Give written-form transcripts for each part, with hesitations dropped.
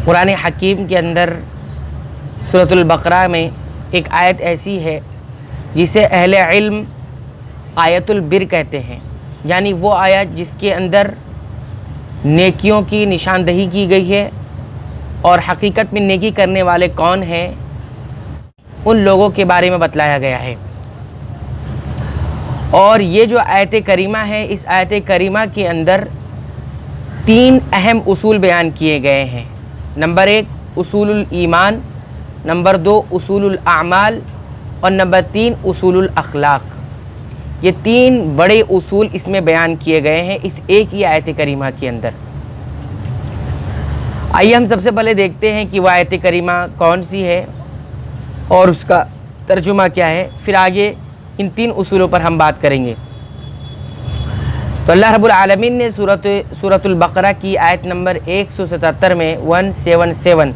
कुरान हकीम के अंदर सूरतुल बकरा में एक आयत ऐसी है जिसे अहले इल्म आयतुल बिर कहते हैं, यानी वो आयत जिसके अंदर नेकियों की निशानदही की गई है और हकीकत में नेकी करने वाले कौन हैं उन लोगों के बारे में बतलाया गया है। और ये जो आयत करीमा है, इस आयत करीमा के अंदर 3 अहम उसूल बयान किए गए हैं। नंबर 1 उसूलुल ईमान, नंबर 2 उसूलुल आमाल और नंबर 3 उसूलुल अखलाक। ये 3 बड़े उसूल इसमें बयान किए गए हैं इस एक ही आयत करीमा के अंदर। आइए हम सबसे पहले देखते हैं कि वह आयत करीमा कौन सी है और उसका तर्जुमा क्या है, फिर आगे इन 3 उसूलों पर हम बात करेंगे। तो अल्लाह रब्बुल आलमीन ने सूरतुल बकरा की आयत नंबर 177 में 177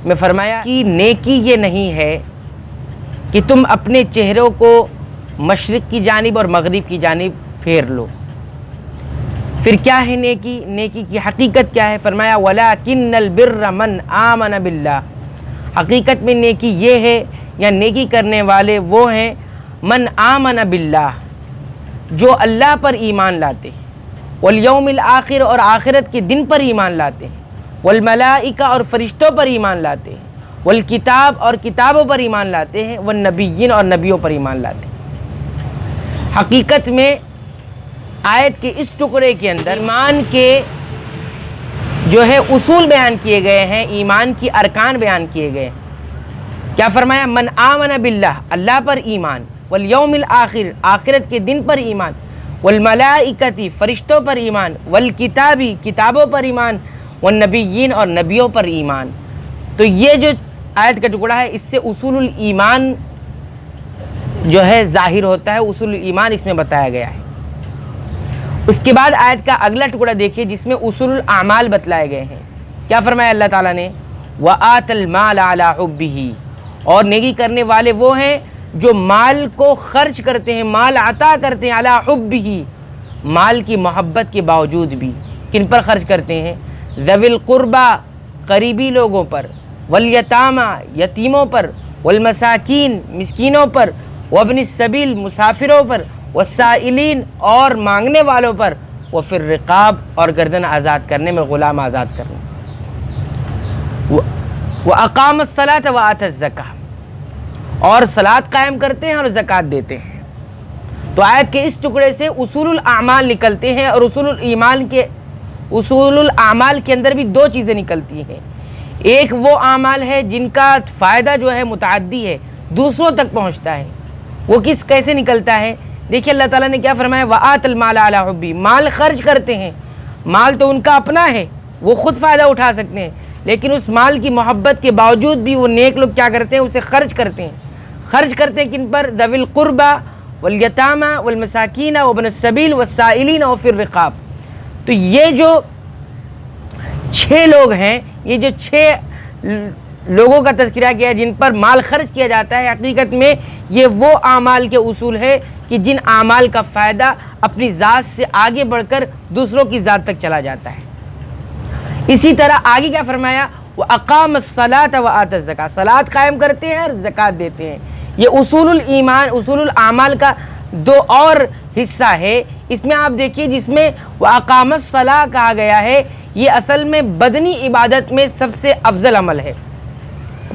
में फरमाया कि नेकी ये नहीं है कि तुम अपने चेहरों को मशरिक़ की जानिब और मगरिब की जानिब फेर लो। फिर क्या है नेकी? नेकी की हकीकत क्या है? फरमाया वलाकिन्नल बिर्र मन आमन बिल्लाह। हकीकत में नेकी ये है या नेकी करने वाले वो हैं मन आमन बिल्लाह, जो अल्लाह पर ईमान लाते हैं, वल यौमिल आखिर और आखिरत के दिन पर ईमान लाते हैं, वल मलाइका और फरिश्तों पर ईमान लाते हैं, वल किताब और किताबों पर ईमान लाते हैं, वल नबिय्यीन और नबियों पर ईमान लाते हैं। हकीकत में आयत के इस टुकड़े के अंदर ईमान के जो है उसूल बयान किए गए हैं, ईमान की अरकान बयान किए गए हैं। क्या फरमाया? मन आमन बिल्लाह, अल्लाह पर ईमान, वल यौमिल आखिर आखिरत के दिन पर ईमान, वल मलाइकती फरिश्तों पर ईमान, वल किताबी किताबों पर ईमान, वल नबिय्यीन और नबियों पर ईमान। तो ये जो आयत का टुकड़ा है इससे उसूलुल ईमान जो है ज़ाहिर होता है, उसूलुल ईमान इसमें बताया गया है। उसके बाद आयत का अगला टुकड़ा देखिए जिसमें उसूलुल आमाल बतलाए गए हैं। क्या फरमाया अल्लाह ताला ने? व आतल माल अला हुब्बिही, और नेकी करने वाले वो हैं जो माल को खर्च करते हैं, माल अता करते हैं, अला हुब्बिही, माल की मोहब्बत के बावजूद भी। किन पर खर्च करते हैं? ज़विल कुर्बा, करीबी लोगों पर, वल यतामा, यतीमों पर, वल मसाकीन, मिस्कीनों पर, वब्न सबील, मुसाफिरों पर, वसाइलीन और मांगने वालों पर, व फिर रिकाब और गर्दन आज़ाद करने में, ग़ुलाम आज़ाद करने, व अक़ामस सलात व आतज़ ज़कात, और सलात कायम करते हैं और ज़कात देते हैं। तो आयत के इस टुकड़े से उसूलुल आमाल निकलते हैं और उसूलुल आमाल के अंदर भी 2 चीज़ें निकलती हैं। एक वो आमाल है जिनका फ़ायदा जो है मुतअद्दी है, दूसरों तक पहुँचता है। वो कैसे निकलता है? देखिए अल्लाह ताला ने क्या फरमाया? व आतल माल अला हुब्बी, माल खर्च करते हैं। माल तो उनका अपना है, वो खुद फ़ायदा उठा सकते हैं, लेकिन उस माल की मोहब्बत के बावजूद भी वो नेक लोग क्या करते हैं? उसे खर्च करते हैं। खर्च करते हैं किन पर? ज़विल कुर्बा वल यतामा वल मसाकीना वब्न सबील वसाइलीन और फिर रिकाब। तो ये जो 6 लोग हैं, ये जो 6 लोगों का तज़किरा किया जिन पर माल खर्च किया जाता है, हकीकत में ये वो आमाल के उसूल है कि जिन आमाल का फ़ायदा अपनी ज़ात से आगे बढ़कर दूसरों की ज़ात तक चला जाता है। इसी तरह आगे क्या फरमाया? वो अक़ामस सलात व आतज़ ज़कात, सलात कायम करते हैं और ज़कात देते हैं। ये उसूलुल ईमान, उसूलुल आमाल का 2 और हिस्सा है। इसमें आप देखिए जिसमें वो अक़ामस सलाह कहा गया है, ये असल में बदनी इबादत में सबसे अफजल अमल है।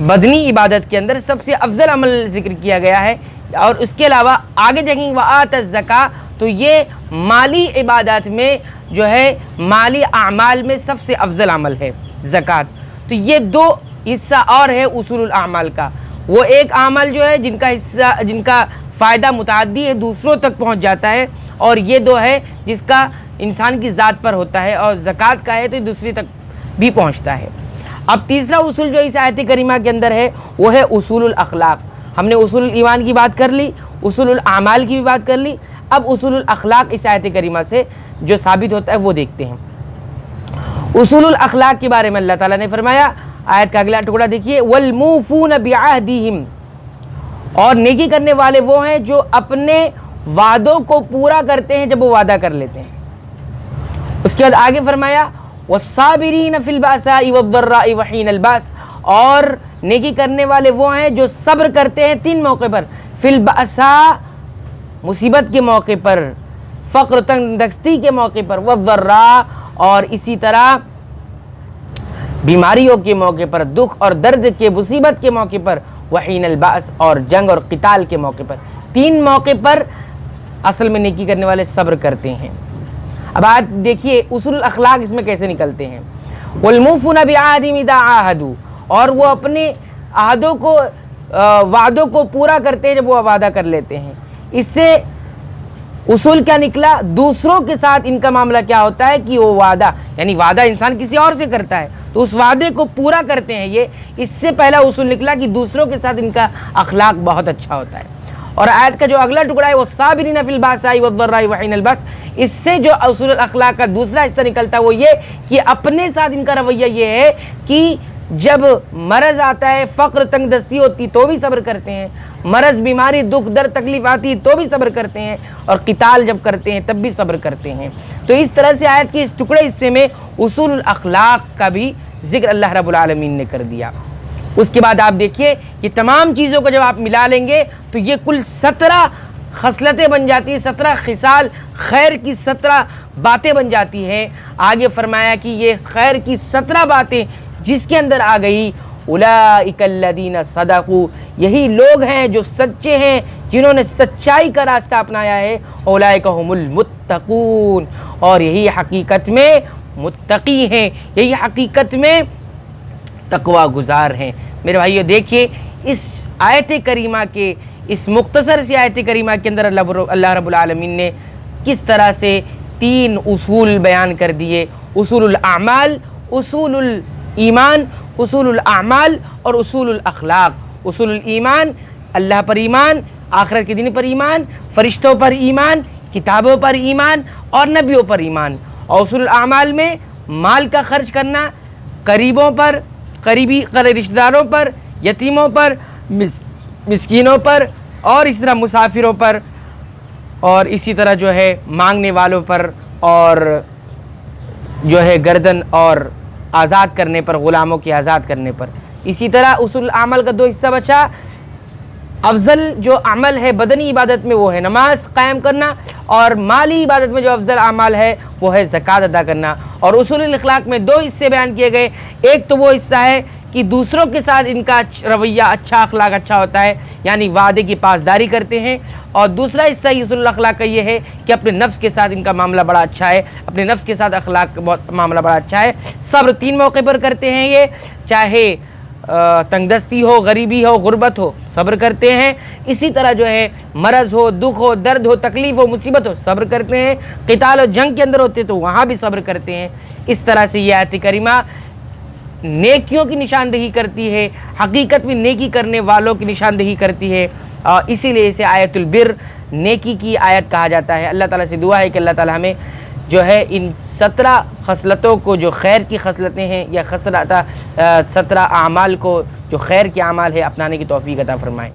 बदनी इबादत के अंदर सबसे अफजल अमल जिक्र किया गया है। और उसके अलावा आगे देखेंगे व आतज़ ज़कात, तो ये माली इबादत में जो है, माली आमाल में सबसे अफजल अमल है ज़कात। तो ये 2 हिस्सा और है उसूलुल आमाल का। वो एक आमल जो है जिनका फ़ायदा मुतअद्दी है, दूसरों तक पहुंच जाता है, और ये 2 है जिसका इंसान की ज़ात पर होता है, और ज़कात का है तो दूसरी तक भी पहुंचता है। अब तीसरा उसूल जो इस आयत करीमा के अंदर है वो है उसूलुल अखलाक। हमने उसूलुल ईमान की बात कर ली, उसूलुल आमाल की भी बात कर ली, अब उसूलुल अखलाक इस आयत करीमा से जो साबित होता है वो देखते हैं। उसूलुल अखलाक के बारे में अल्लाह ताला ने फरमाया, आयत का अगला टुकड़ा देखिए, वल मूफून बिअहदिहिम, और नेकी करने वाले वो हैं जो अपने वादों को पूरा करते हैं जब वो वादा कर लेते हैं। उसके बाद आगे फरमाया वस्साबिरीन फिल बासाई वद्दर्राई वहीनल बास, और नेकी करने वाले वो हैं जो सब्र करते हैं 3 मौके पर, फिल बासा मुसीबत के मौके पर, फ़क्र तंगदस्ती के मौके पर, वद्दर्रा और इसी तरह बीमारियों के मौके पर, दुख और दर्द के मुसीबत के मौके पर, वहीनल बास और जंग और क़िताल के मौके पर। 3 मौके पर असल में नेकी करने वाले सब्र करते हैं। अब आज देखिए उसूल अखलाक इसमें कैसे निकलते हैं। वल्मुफ़ूना बिअहदिहिम इज़ा आहदू, और वो अपने अहदों को वादों को पूरा करते हैं जब वो वादा कर लेते हैं। इससे उसूल क्या निकला, दूसरों के साथ इनका मामला क्या होता है कि वो वादा, यानी वादा इंसान किसी और से करता है तो उस वादे को पूरा करते हैं। ये इससे पहला उसूल निकला कि दूसरों के साथ इनका अखलाक बहुत अच्छा होता है। और आयत का जो अगला टुकड़ा है वो साबिरीन फिल बासाई वद्दर्राई वहीनल बास, इससे जो उसूल अखलाक का दूसरा हिस्सा निकलता है वो ये कि अपने साथ इनका रवैया ये है कि जब मरज़ आता है, फ़क्र तंगदस्ती होती तो भी सब्र करते हैं, मरज़ बीमारी दुख दर्द तकलीफ आती तो भी सब्र करते हैं, और क़िताल जब करते हैं तब भी सब्र करते हैं। तो इस तरह से आयत के इस टुकड़े हिस्से में उसूल अखलाक का भी ज़िक्र अल्लाह रब्बुल आलमीन ने कर दिया। उसके बाद आप देखिए कि तमाम चीज़ों को जब आप मिला लेंगे तो ये कुल 17 खसलतें बन जाती हैं, 17 खिसाल खैर की 17 बातें बन जाती हैं। आगे फरमाया कि ये खैर की 17 बातें जिसके अंदर आ गई, उलाइकल्लज़ीना सदक़ू, यही लोग हैं जो सच्चे हैं, जिन्होंने सच्चाई का रास्ता अपनाया है, उलाइका हुमुल मुत्तक़ून, और यही हकीकत में मुत्तकी हैं, यही हकीकत में तकवा गुजार हैं। मेरे भाइयों देखिए इस आयत करीमा के इस मुख्तसर सी आयत करीमा के अंदर अल्लाह रब्बुल आलमीन ने किस तरह से 3 उसूल बयान कर दिए, उसूलुल आमाल, उसूलुल ईमान, उसूलुल आमाल और उसूलुल अखलाक। उसूलुल ईमान, अल्लाह पर ईमान, आखिरत के दिन पर ईमान, फरिश्तों पर ईमान, किताबों पर ईमान और नबियों पर ईमान। और उसूलुल आमाल में माल का खर्च करना, करीबों पर, करीबी रिश्तेदारों पर, यतीमों पर, मिस्कीनों पर, और इसी तरह मुसाफिरों पर, और इसी तरह जो है मांगने वालों पर, और जो है गर्दन और आज़ाद करने पर, ग़ुलामों की आज़ाद करने पर। इसी तरह उसूल अमल का 2 हिस्सा बचा। अफजल जो अमल है बदनी इबादत में वो है नमाज कायम करना, और माली इबादत में जो अफजल अमल है वो है ज़कात अदा करना। और उसूल अखलाक में 2 हिस्से बयान किए गए। एक तो वो हिस्सा है कि दूसरों के साथ इनका रवैया अच्छा, अखलाक अच्छा होता है, यानी वादे की पासदारी करते हैं। और दूसरा हिस्सा उसूल अखलाक का ये है कि अपने नफ्स के साथ इनका मामला बड़ा अच्छा है, अपने नफ्स के साथ अखलाक बहुत मामला बड़ा अच्छा है। सब्र 3 मौके पर करते हैं ये, चाहे तंगदस्ती हो, गरीबी हो, गुर्बत हो, सब्र करते हैं। इसी तरह जो है मरज़ हो, दुख हो, दर्द हो, तकलीफ़ हो, मुसीबत हो, सब्र करते हैं। क़िताल और जंग के अंदर होते तो वहाँ भी सब्र करते हैं। इस तरह से यह आयत करीमा नेकियों की निशानदेही करती है, हकीकत में नेकी करने वालों की निशानदेही करती है, और इसीलिए इसे आयतुल बिर, नेकी की आयत कहा जाता है। अल्लाह ताला से दुआ है कि अल्लाह ताला हमें जो है इन 17 खसलतों को, जो खैर की खसलतें हैं, या 17 आमाल को जो खैर के आमाल है, अपनाने की तौफीक अता फरमाएँ।